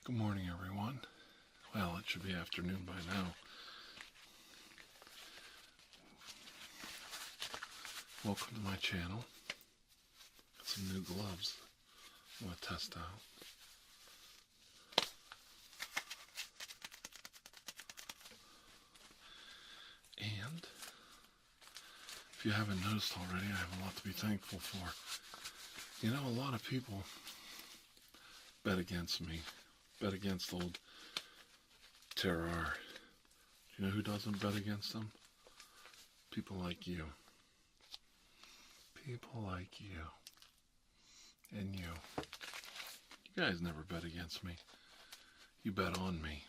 Good morning, everyone. Well, it should be afternoon by now. Welcome to my channel. Got some new gloves I want to test out. And if you haven't noticed already, I have a lot to be thankful for. You know, a lot of people bet against me. Bet against old Tirar. Do you know who doesn't bet against them? People like you. People like you. And you. You guys never bet against me. You bet on me.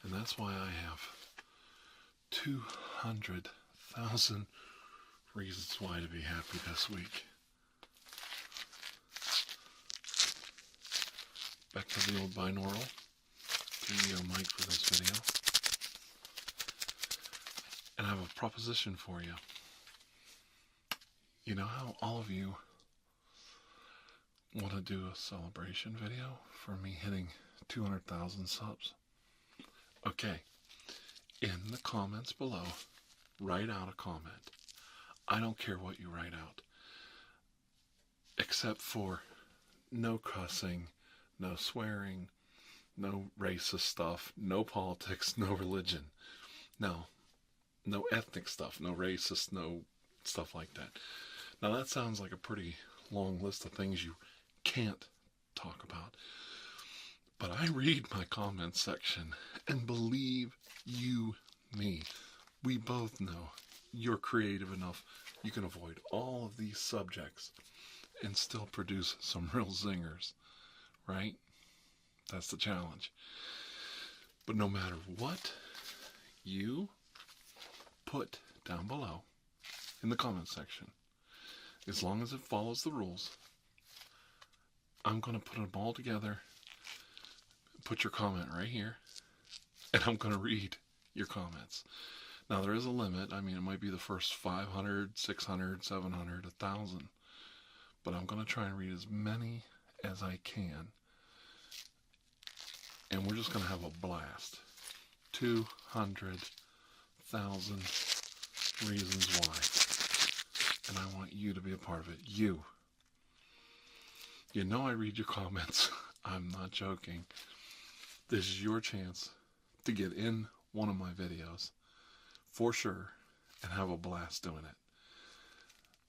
And that's why I have 200,000 reasons why to be happy this week. Back to the old binaural 3 mic for this video. And I have a proposition for you. You know how all of you want to do a celebration video for me hitting 200,000 subs? Okay, in the comments below, write out a comment. I don't care what you write out, except for no cussing, no swearing, no racist stuff, no politics, no religion. No ethnic stuff, no racist, no stuff like that. Now that sounds like a pretty long list of things you can't talk about. But I read my comments section, and believe you me, we both know you're creative enough you can avoid all of these subjects and still produce some real zingers, right? That's the challenge. But no matter what you put down below in the comment section, as long as it follows the rules, I'm going to put them all together, put your comment right here, and I'm going to read your comments. Now there is a limit. I mean, it might be the first 500, 600, 700, 1,000, but I'm going to try and read as many as I can. And we're just going to have a blast. 200,000 reasons why. And I want you to be a part of it. You. You know I read your comments. I'm not joking. This is your chance to get in one of my videos for sure and have a blast doing it.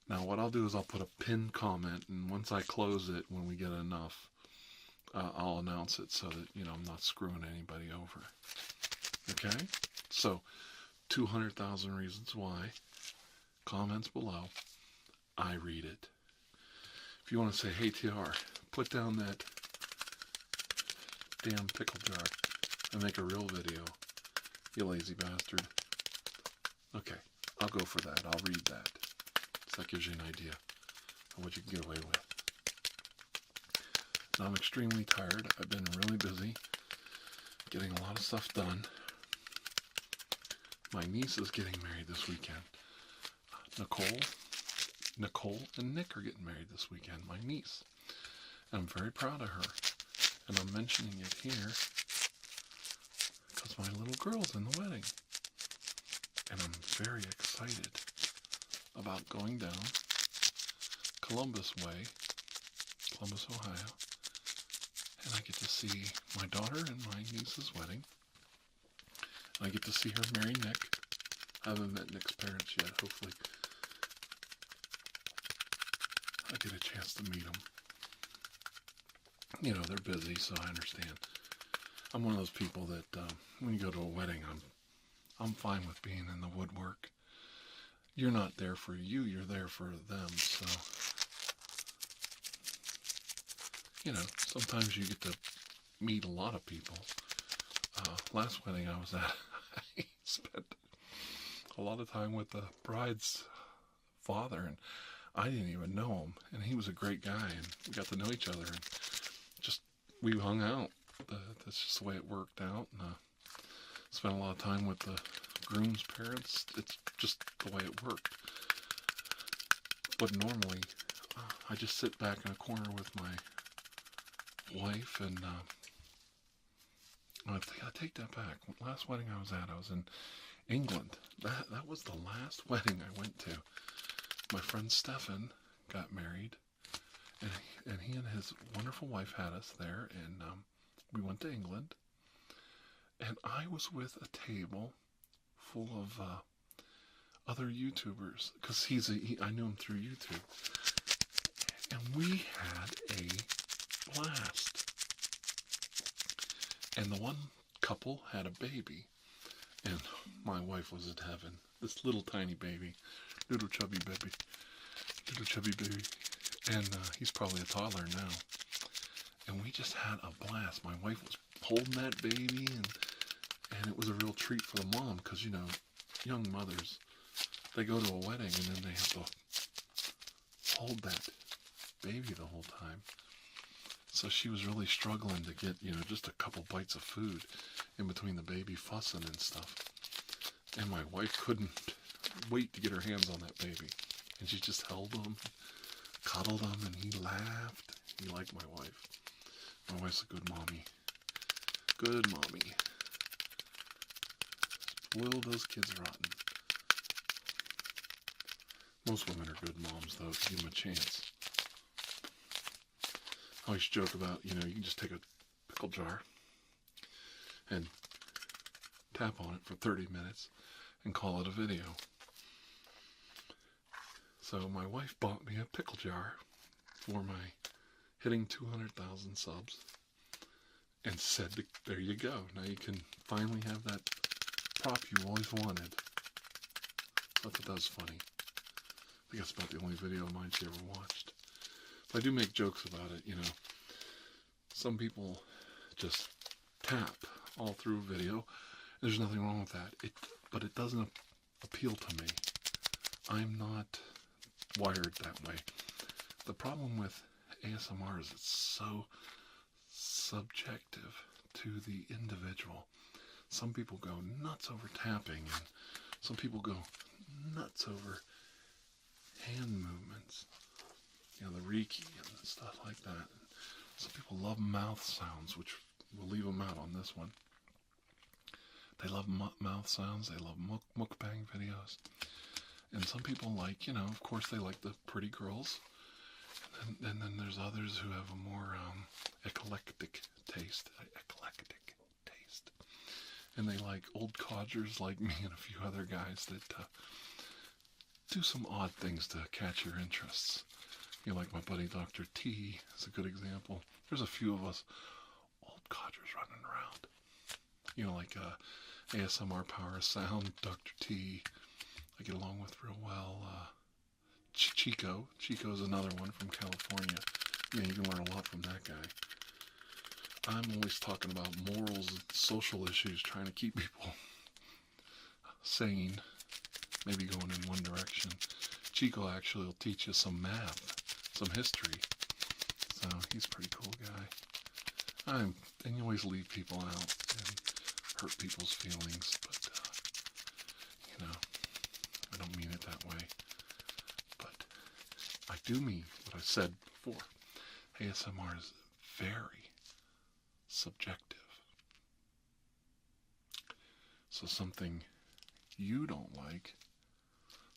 Now what I'll do is I'll put a pinned comment, and once I close it, when we get enough, I'll announce it so that, you know, I'm not screwing anybody over. Okay? So, 200,000 reasons why. Comments below. I read it. If you want to say, hey TR, put down that damn pickle jar and make a real video, you lazy bastard. Okay, I'll go for that. I'll read that. So that gives you an idea of what you can get away with. Now I'm extremely tired. I've been really busy getting a lot of stuff done. My niece is getting married this weekend. Nicole and Nick are getting married this weekend, my niece. And I'm very proud of her. And I'm mentioning it here because my little girl's in the wedding. And I'm very excited about going down Columbus way, Columbus, Ohio. And I get to see my daughter and my niece's wedding. I get to see her marry Nick. I haven't met Nick's parents yet. Hopefully I get a chance to meet them. You know, they're busy, so I understand. I'm one of those people that when you go to a wedding, I'm fine with being in the woodwork. You're not there for you, you're there for them, so you know, sometimes you get to meet a lot of people. Last wedding I was at, I spent a lot of time with the bride's father, and I didn't even know him, and he was a great guy, and we got to know each other, and just, we hung out. That's just the way it worked out, and spent a lot of time with the groom's parents. It's just the way it worked. But normally, I just sit back in a corner with my wife and I take that back. Last wedding I was at, I was in England. That was the last wedding I went to. My friend Stefan got married, and he and his wonderful wife had us there, and we went to England. And I was with a table full of other YouTubers, because I knew him through YouTube, and we had a blast. And the one couple had a baby, and my wife was in heaven. This little tiny baby, little chubby baby, and he's probably a toddler now. And we just had a blast. My wife was holding that baby, and it was a real treat for the mom, because, you know, young mothers, they go to a wedding and then they have to hold that baby the whole time. So she was really struggling to get, you know, just a couple bites of food in between the baby fussing and stuff. And my wife couldn't wait to get her hands on that baby. And she just held him, cuddled him, and he laughed. He liked my wife. My wife's a good mommy. Good mommy. Spoiled those kids rotten. Most women are good moms, though, if you give them a chance. I always joke about, you know, you can just take a pickle jar and tap on it for 30 minutes and call it a video. So my wife bought me a pickle jar for my hitting 200,000 subs and said, there you go. Now you can finally have that prop you always wanted. I thought that was funny. I think that's about the only video of mine she ever watched. I do make jokes about it, you know. Some people just tap all through a video. There's nothing wrong with that. But it doesn't appeal to me. I'm not wired that way. The problem with ASMR is it's so subjective to the individual. Some people go nuts over tapping, and some people go nuts over hand movements. You know, the Reiki and stuff like that. Some people love mouth sounds, which we'll leave them out on this one. They love mouth sounds. They love mukbang videos. And some people like, you know, of course they like the pretty girls. And then there's others who have a more eclectic taste. And they like old codgers like me and a few other guys that do some odd things to catch your interests. You know, like my buddy Dr. T is a good example. There's a few of us old codgers running around. You know, like ASMR Power Sound, Dr. T, I get along with real well. Chico. Chico's another one from California. Yeah, you can learn a lot from that guy. I'm always talking about morals and social issues, trying to keep people sane, maybe going in one direction. Chico actually will teach you some math, some history. So he's a pretty cool guy. And you always leave people out and hurt people's feelings, but you know, I don't mean it that way. But I do mean what I said before. ASMR is very subjective. So something you don't like,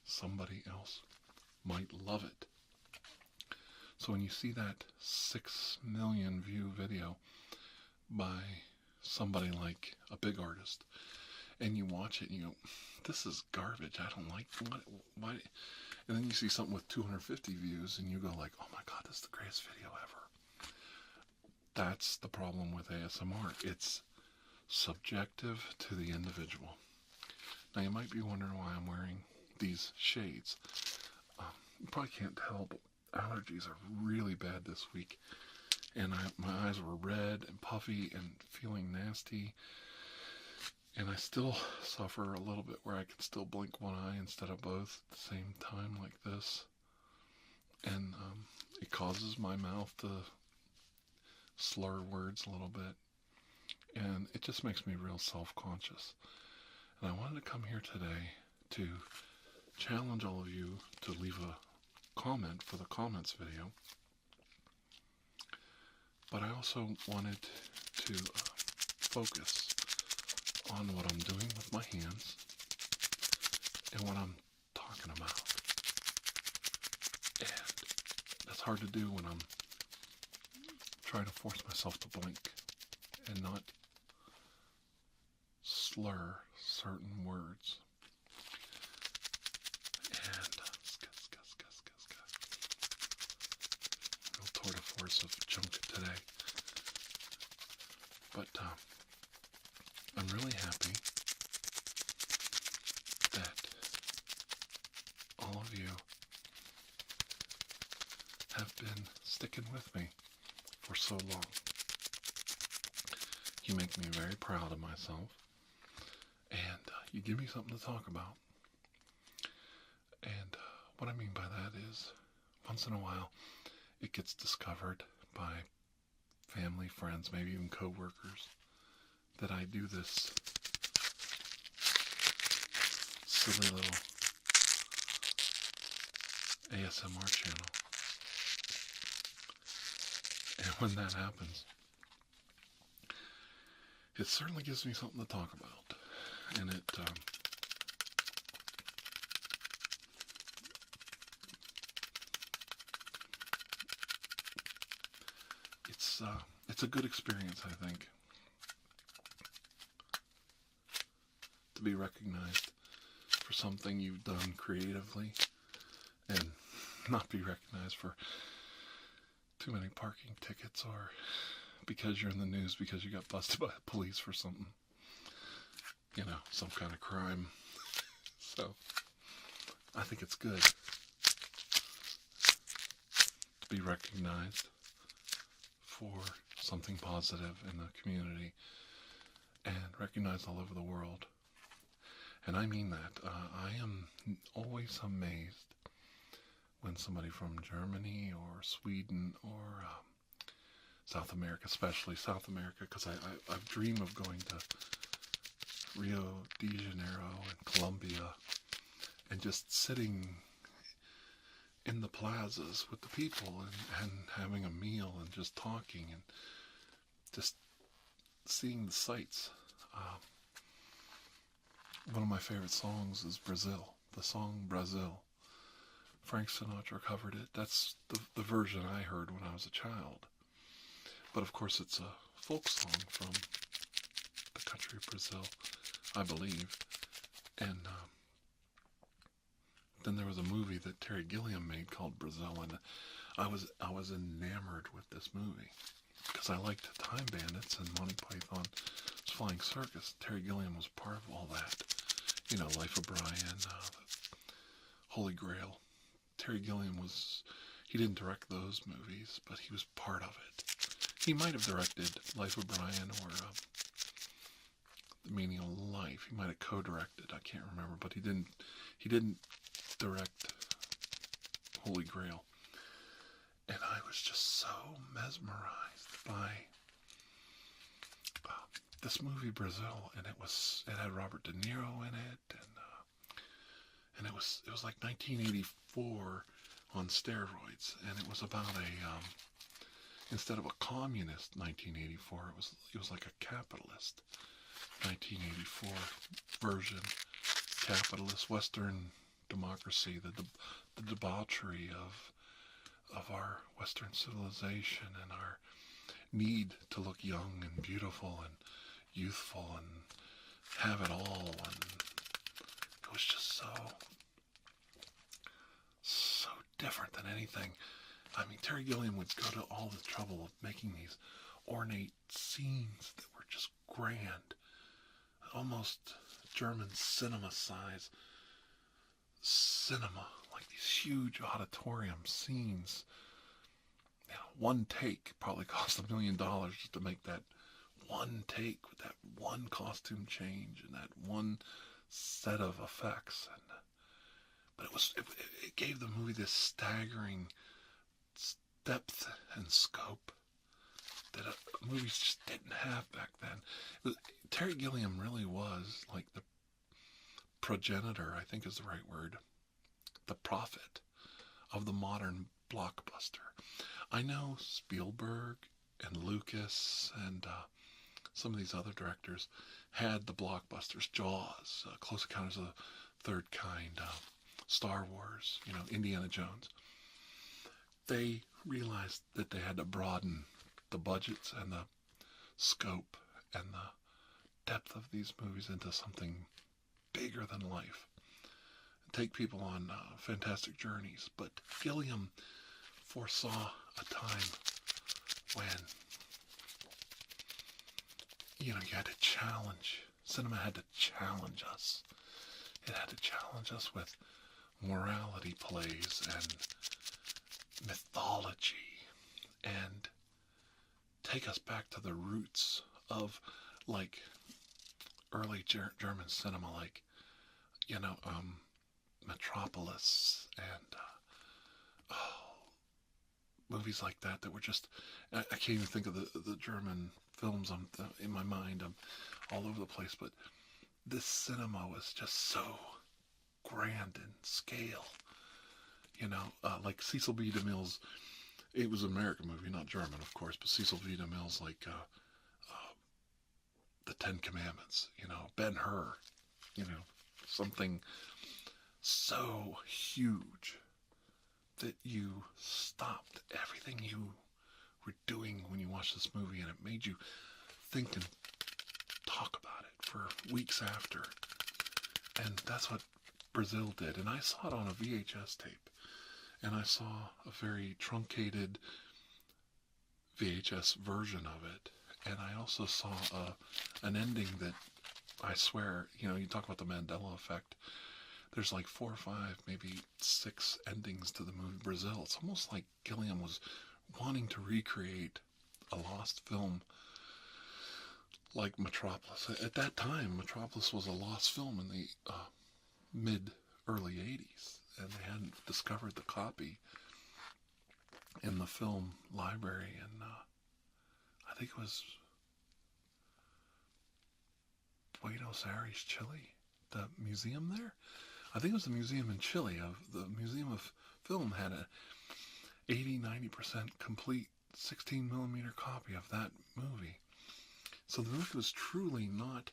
somebody else might love it. So when you see that 6 million view video by somebody like a big artist, and you watch it and you go, this is garbage, I don't like it, why? And then you see something with 250 views and you go like, oh my god, this is the greatest video ever. That's the problem with ASMR. It's subjective to the individual. Now you might be wondering why I'm wearing these shades. You probably can't tell, but allergies are really bad this week. And my eyes were red and puffy and feeling nasty. And I still suffer a little bit where I can still blink one eye instead of both at the same time like this. And it causes my mouth to slur words a little bit. And it just makes me real self-conscious. And I wanted to come here today to challenge all of you to leave a comment for the comments video. But I also wanted to focus on what I'm doing with my hands and what I'm talking about. And that's hard to do when I'm trying to force myself to blink and not slur certain words. And real tour de force of junk today. But I'm really happy that all of you have been sticking with me for so long. You make me very proud of myself, and you give me something to talk about. And what I mean by that is, once in a while, it gets discovered by family, friends, maybe even co-workers, that I do this silly little ASMR channel. And when that happens, it certainly gives me something to talk about. And it's a good experience, I think, to be recognized for something you've done creatively and not be recognized for too many parking tickets or because you're in the news because you got busted by the police for something, some kind of crime. So I think it's good to be recognized for something positive in the community and recognized all over the world. And I mean that. I am always amazed when somebody from Germany or Sweden or South America, especially South America, because I dream of going to Rio de Janeiro and Colombia and just sitting in the plazas with the people and having a meal and just talking and just seeing the sights. One of my favorite songs is Brazil, the song Brazil. Frank Sinatra covered it. That's the version I heard when I was a child. But of course it's a folk song from the country of Brazil, I believe. And then there was a movie that Terry Gilliam made called Brazil, and I was enamored with this movie because I liked Time Bandits and Monty Python's Flying Circus. Terry Gilliam was part of all that. Life of Brian, Holy Grail. Terry Gilliam he didn't direct those movies, but he was part of it. He might have directed Life of Brian or The Meaning of Life. He might have co-directed, I can't remember, but he didn't direct Holy Grail. And I was just so mesmerized by this movie Brazil, and it had Robert De Niro in it, and it was like 1984 on steroids, and it was about instead of a communist 1984, it was like a capitalist 1984 version, capitalist Western democracy, the debauchery of our Western civilization and our need to look young and beautiful and youthful and have it all, and it was just so different than anything. I mean, Terry Gilliam would go to all the trouble of making these ornate scenes that were just grand, almost German cinema size cinema, like these huge auditorium scenes. One take probably cost $1 million just to make that one take with that one costume change and that one set of effects. But it gave the movie this staggering depth and scope that movies just didn't have back then. Terry Gilliam really was like the progenitor, I think is the right word, the prophet of the modern blockbuster. I know Spielberg and Lucas and some of these other directors had the blockbusters, Jaws, Close Encounters of the Third Kind, Star Wars, Indiana Jones. They realized that they had to broaden the budgets and the scope and the depth of these movies into something bigger than life. Take people on fantastic journeys. But Gilliam foresaw a time when, you had to challenge. Cinema had to challenge us. It had to challenge us with morality plays and mythology and take us back to the roots of like early German cinema, like Metropolis and movies like that were just, I can't even think of the German films in my mind. I'm all over the place, but this cinema was just so grand in scale. Like Cecil B. DeMille's, it was an American movie, not German, of course, but Cecil B. DeMille's, like, the Ten Commandments, Ben-Hur, something so huge that you stopped everything you were doing when you watched this movie, and it made you think and talk about it for weeks after. And that's what Brazil did. And I saw it on a VHS tape. And I saw a very truncated VHS version of it. And I also saw an ending that I swear, you talk about the Mandela effect. There's like 4 or 5, maybe 6 endings to the movie Brazil. It's almost like Gilliam was wanting to recreate a lost film like Metropolis. At that time, Metropolis was a lost film in the early 80s, and they hadn't discovered the copy in the film library in, I think it was Buenos Aires, Chile, the museum there. I think it was the museum in Chile. The Museum of Film had a 80-90% complete 16 millimeter copy of that movie. So the movie was truly not.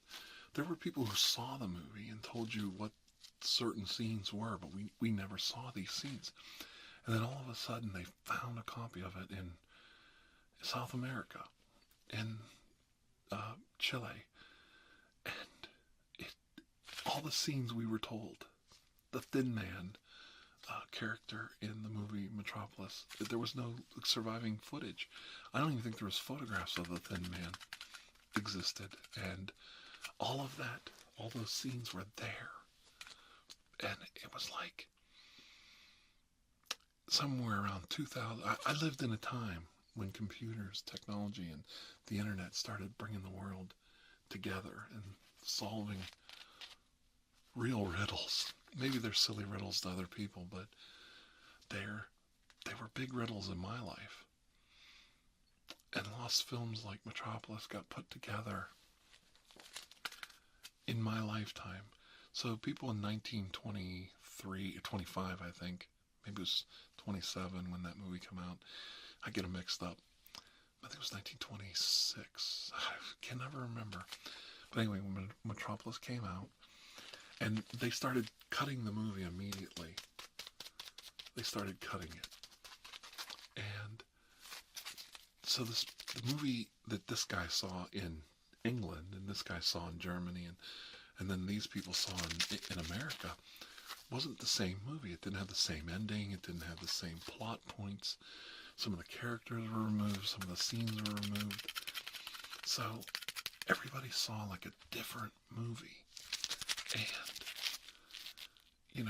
There were people who saw the movie and told you what certain scenes were, but we never saw these scenes. And then all of a sudden they found a copy of it in South America, in Chile, and all the scenes we were told, the Thin Man character in the movie Metropolis, there was no surviving footage. I don't even think there was photographs of the Thin Man existed, and all of that, all those scenes were there. And it was like somewhere around 2000. I lived in a time when computers, technology, and the internet started bringing the world together and solving real riddles. Maybe they're silly riddles to other people, but they were big riddles in my life. And lost films like Metropolis got put together in my lifetime. So people in 1923, 25, I think, maybe it was 27 when that movie came out. I get them mixed up. I think it was 1926. I can never remember. But anyway, when Metropolis came out, and they started cutting the movie immediately. They started cutting it. And so the movie that this guy saw in England, and this guy saw in Germany, and then these people saw in America, wasn't the same movie. It didn't have the same ending. It didn't have the same plot points. Some of the characters were removed. Some of the scenes were removed. So everybody saw like a different movie. And,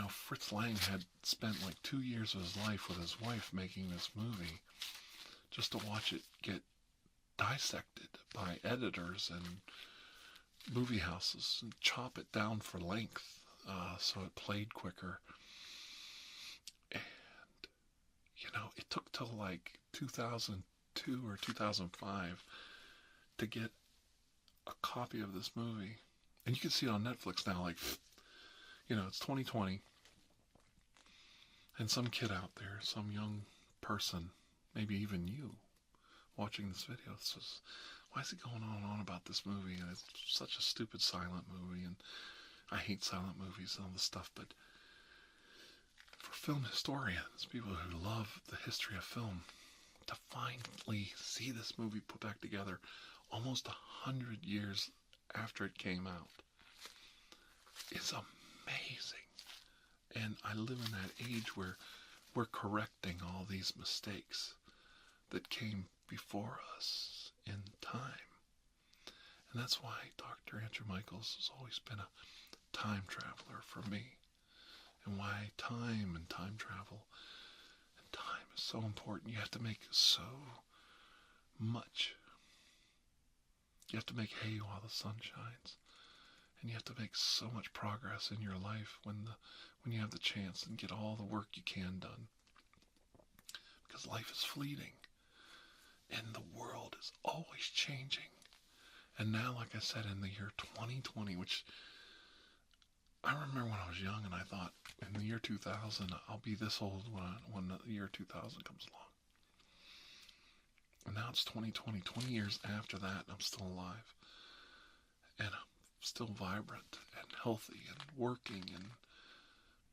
Fritz Lang had spent like 2 years of his life with his wife making this movie just to watch it get dissected by editors and movie houses and chop it down for length so it played quicker. And, it took till like 2002 or 2005 to get a copy of this movie. And you can see it on Netflix now, like, it's 2020. And some kid out there, some young person, maybe even you, watching this video. This is, why is he going on and on about this movie? And it's such a stupid silent movie, and I hate silent movies and all this stuff, but for film historians, people who love the history of film, to finally see this movie put back together almost 100 years after it came out is amazing. And I live in that age where we're correcting all these mistakes that came before us in time. And that's why Dr. Andrew Michaels has always been a time traveler for me. And why time and time travel and time is so important. You have to make so much. You have to make hay while the sun shines. And you have to make so much progress in your life when you have the chance, and get all the work you can done. Because life is fleeting. And the world is always changing. And now, like I said, in the year 2020, which I remember when I was young and I thought, in the year 2000, I'll be this old when the year 2000 comes along. And now it's 2020, 20 years after that, and I'm still alive. And I'm still vibrant and healthy and working and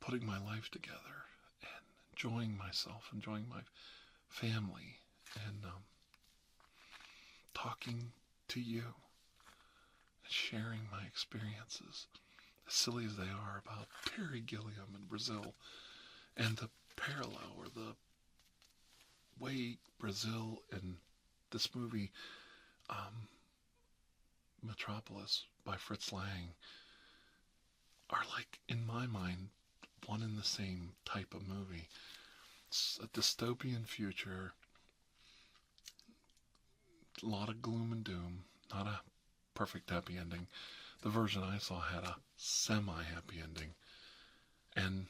putting my life together and enjoying myself, enjoying my family, and talking to you and sharing my experiences, as silly as they are, about TirarADeguello in Brazil, and the parallel, or the way Brazil and this movie Metropolis by Fritz Lang are, like, in my mind, one and the same type of movie. It's a dystopian future, a lot of gloom and doom, not a perfect happy ending. The version I saw had a semi-happy ending, and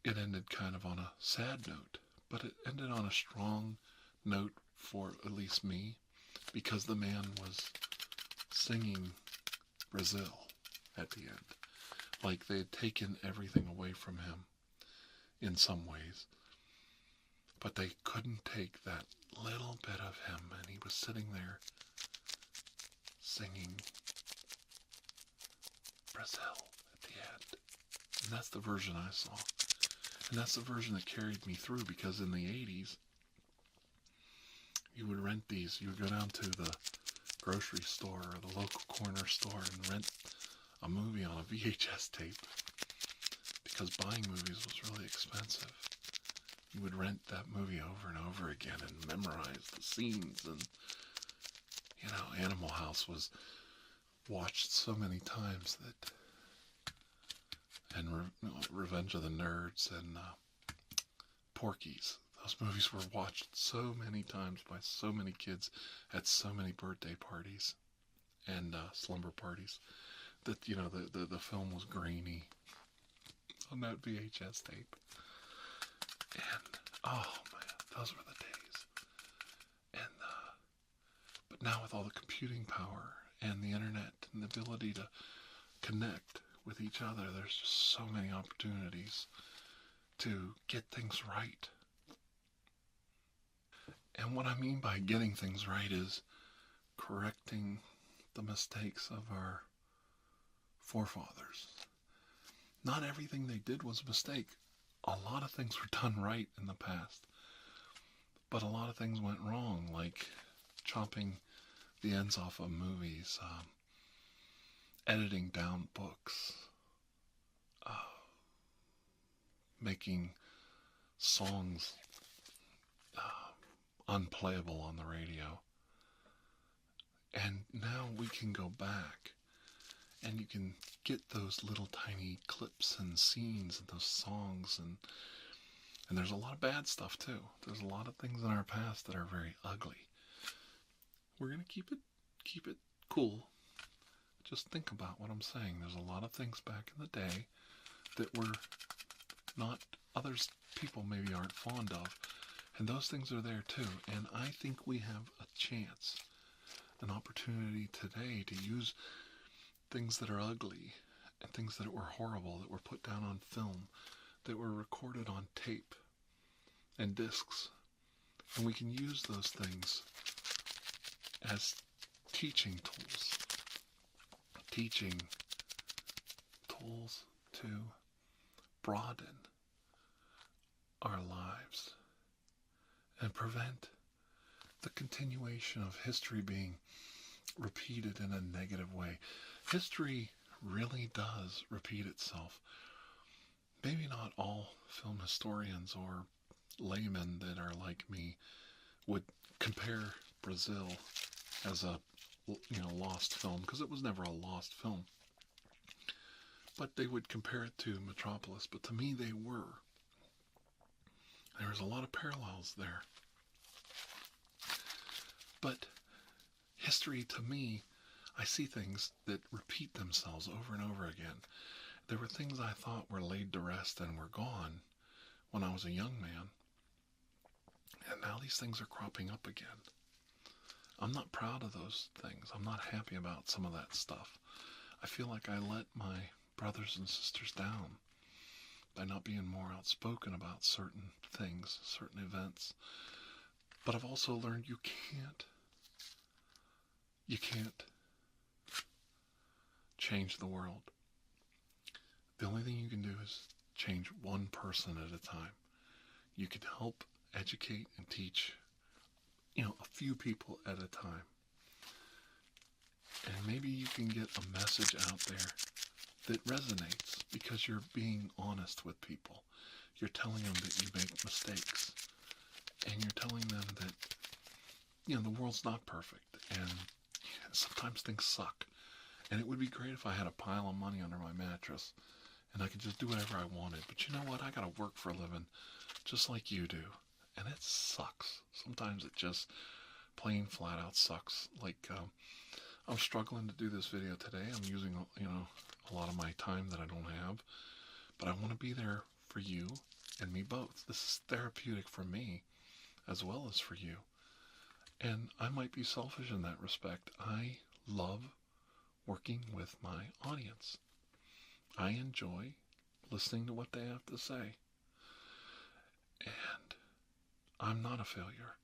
it ended kind of on a sad note, but it ended on a strong note for at least me, because the man was singing Brazil at the end. Like they had taken everything away from him in some ways, but they couldn't take that little bit of him, and he was sitting there singing Brazil at the end. And that's the version I saw. And that's the version that carried me through, because in the 80s, you would rent these. You would go down to the grocery store or the local corner store and rent a movie on a VHS tape, because buying movies was really expensive. You would rent that movie over and over again and memorize the scenes. And, you know, Animal House was watched so many times that, and Revenge of the Nerds and Porky's. Those movies were watched so many times by so many kids at so many birthday parties and slumber parties that, you know, the film was grainy on that VHS tape. And, oh man, those were the days. And, but now with all the computing power and the internet and the ability to connect with each other, there's just so many opportunities to get things right. And what I mean by getting things right is correcting the mistakes of our forefathers. Not everything they did was a mistake. A lot of things were done right in the past, but a lot of things went wrong, like chopping the ends off of movies, editing down books, making songs unplayable on the radio. And now we can go back and you can get those little tiny clips and scenes and those songs, and there's a lot of bad stuff too. There's a lot of things in our past that are very ugly. We're going to keep it cool. Just think about what I'm saying. There's a lot of things back in the day that were not, others people maybe aren't fond of. And those things are there too. And I think we have a chance, an opportunity today to use things that are ugly and things that were horrible, that were put down on film, that were recorded on tape and discs, And we can use those things as teaching tools. Teaching tools to broaden our lives and prevent the continuation of history being repeated in a negative way. History really does repeat itself. Maybe not all film historians or laymen that are like me would compare Brazil as a lost film, because it was never a lost film. But they would compare it to Metropolis. But to me, they were. There's a lot of parallels there. But history, to me, I see things that repeat themselves over and over again. There were things I thought were laid to rest and were gone when I was a young man. And now these things are cropping up again. I'm not proud of those things. I'm not happy about some of that stuff. I feel like I let my brothers and sisters down by not being more outspoken about certain things, certain events. But I've also learned you can't change the world. The only thing you can do is change one person at a time. You can help educate and teach a few people at a time. And maybe you can get a message out there that resonates because you're being honest with people. You're telling them that you make mistakes. And you're telling them that, the world's not perfect. And sometimes things suck. And it would be great if I had a pile of money under my mattress and I could just do whatever I wanted. But you know what? I gotta work for a living just like you do. And it sucks. Sometimes it just plain flat out sucks. Like, I'm struggling to do this video today. I'm using, a lot of my time that I don't have. But I want to be there for you and me both. This is therapeutic for me as well as for you. And I might be selfish in that respect. I love working with my audience. I enjoy listening to what they have to say. And I'm not a failure.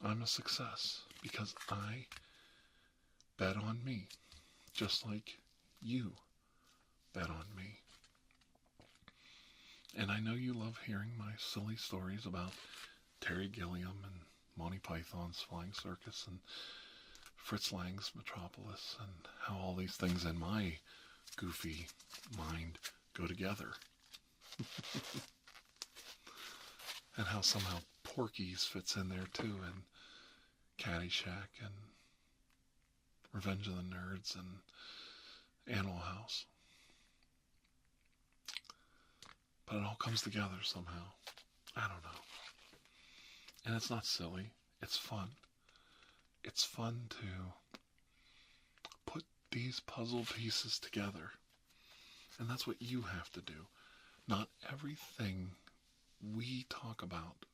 I'm a success because I bet on me, just like you bet on me. And I know you love hearing my silly stories about Terry Gilliam and Monty Python's Flying Circus and Fritz Lang's Metropolis and how all these things in my goofy mind go together. And how somehow Porky's fits in there too, and Caddyshack and Revenge of the Nerds and Animal House. But it all comes together somehow. I don't know. And it's not silly. It's fun. It's fun to put these puzzle pieces together. And that's what you have to do. Not everything we talk about,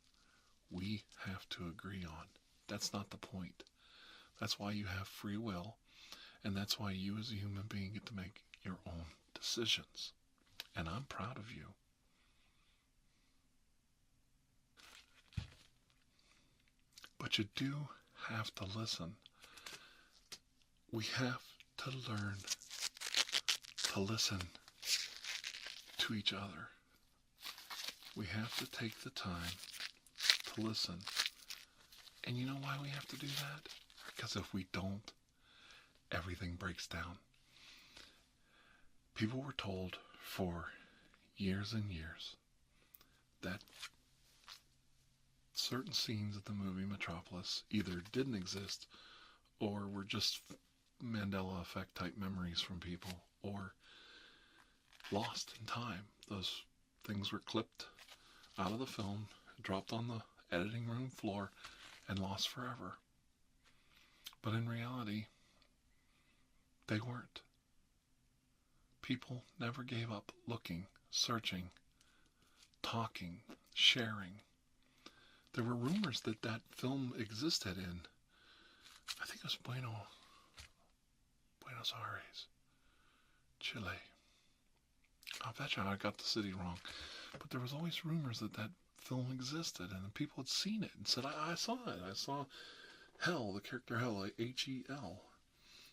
we have to agree on. That's not the point. That's why you have free will, and that's why you as a human being get to make your own decisions. And I'm proud of you. But you do have to listen. We have to learn to listen to each other. We have to take the time to listen. And you know why we have to do that? Because if we don't, everything breaks down. People were told for years and years that certain scenes of the movie Metropolis either didn't exist or were just Mandela effect type memories from people or lost in time. Those things were clipped out of the film, dropped on the editing room floor, and lost forever. But in reality, they weren't. People never gave up looking, searching, talking, sharing. There were rumors that that film existed in, I think it was Buenos Aires, Chile. I bet you I got the city wrong. But there was always rumors that that film existed, and people had seen it and said, I saw it. I saw Hel, the character Hel, Hel,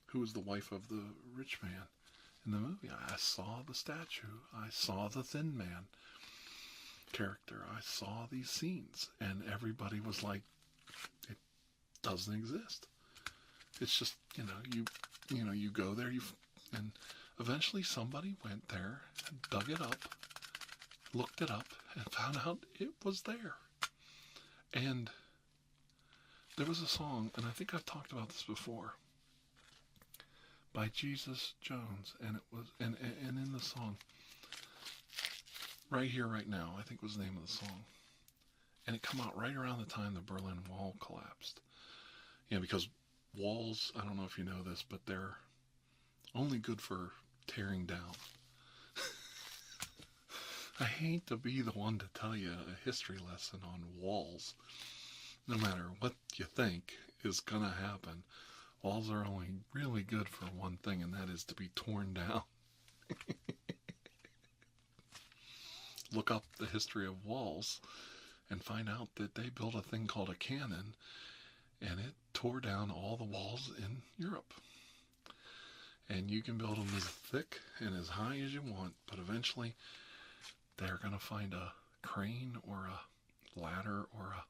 who was the wife of the rich man in the movie. I saw the statue. I saw the Thin Man character. I saw these scenes, and everybody was like, it doesn't exist. It's just, you go there, and eventually somebody went there and dug it up, looked it up, and found out it was there. And there was a song, and I think I've talked about this before, by Jesus Jones, and it was, and in the song, Right Here, Right Now, I think was the name of the song, and it come out right around the time the Berlin Wall collapsed. Because walls, I don't know if you know this, but they're only good for tearing down. I hate to be the one to tell you a history lesson on walls. No matter what you think is gonna happen, walls are only really good for one thing, and that is to be torn down. Look up the history of walls and find out that they built a thing called a cannon, and it tore down all the walls in Europe. And you can build them as thick and as high as you want, but eventually they're going to find a crane or a ladder or a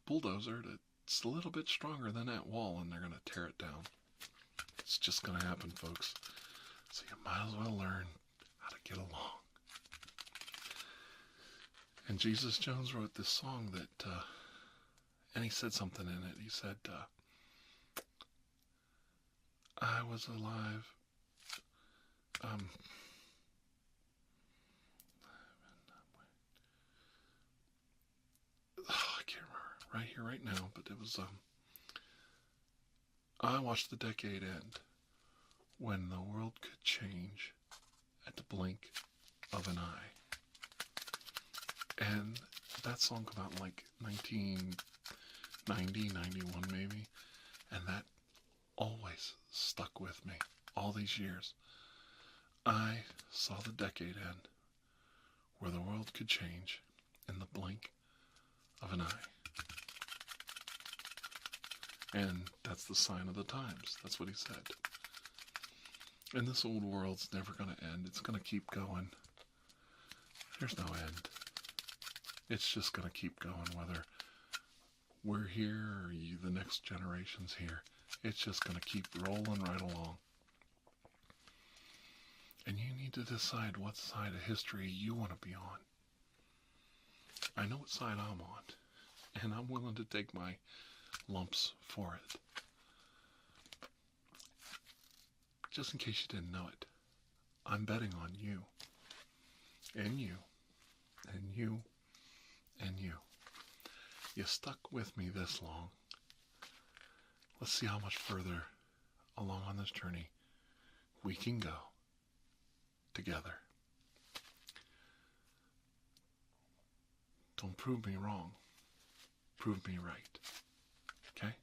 bulldozer that's a little bit stronger than that wall, and they're going to tear it down. It's just going to happen, folks. So you might as well learn how to get along. And Jesus Jones wrote this song that, and he said something in it. He said, I was alive. I can't remember right here, right now, but it was, I watched the decade end when the world could change at the blink of an eye. And that song came out in like 1990, 91 maybe, and that always stuck with me all these years. I saw the decade end where the world could change in the blink of an eye. And that's the sign of the times. That's what he said. And this old world's never going to end. It's going to keep going. There's no end. It's just going to keep going, whether we're here or the next generation's here. It's just going to keep rolling right along. And you need to decide what side of history you want to be on. I know what side I'm on, and I'm willing to take my lumps for it. Just in case you didn't know it, I'm betting on you, and you, and you, and you. You stuck with me this long. Let's see how much further along on this journey we can go together. Don't prove me wrong. Prove me right. Okay?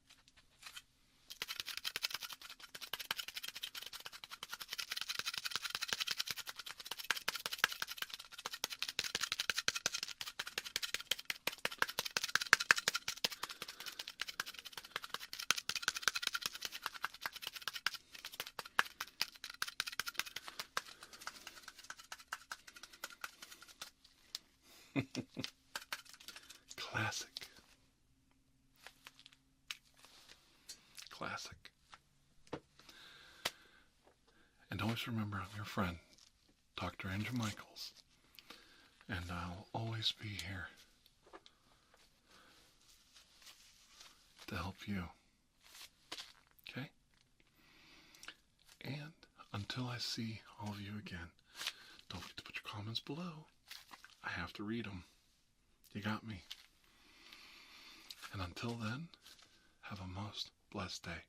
Classic. Classic. And always remember, I'm your friend, Dr. Andrew Michaels, and I'll always be here to help you. Okay? And until I see all of you again, don't forget to put your comments below. I have to read them. You got me. And until then, have a most blessed day.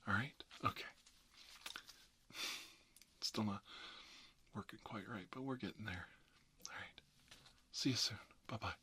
Alright? Okay. Still not working quite right, but we're getting there. Alright. See you soon. Bye-bye.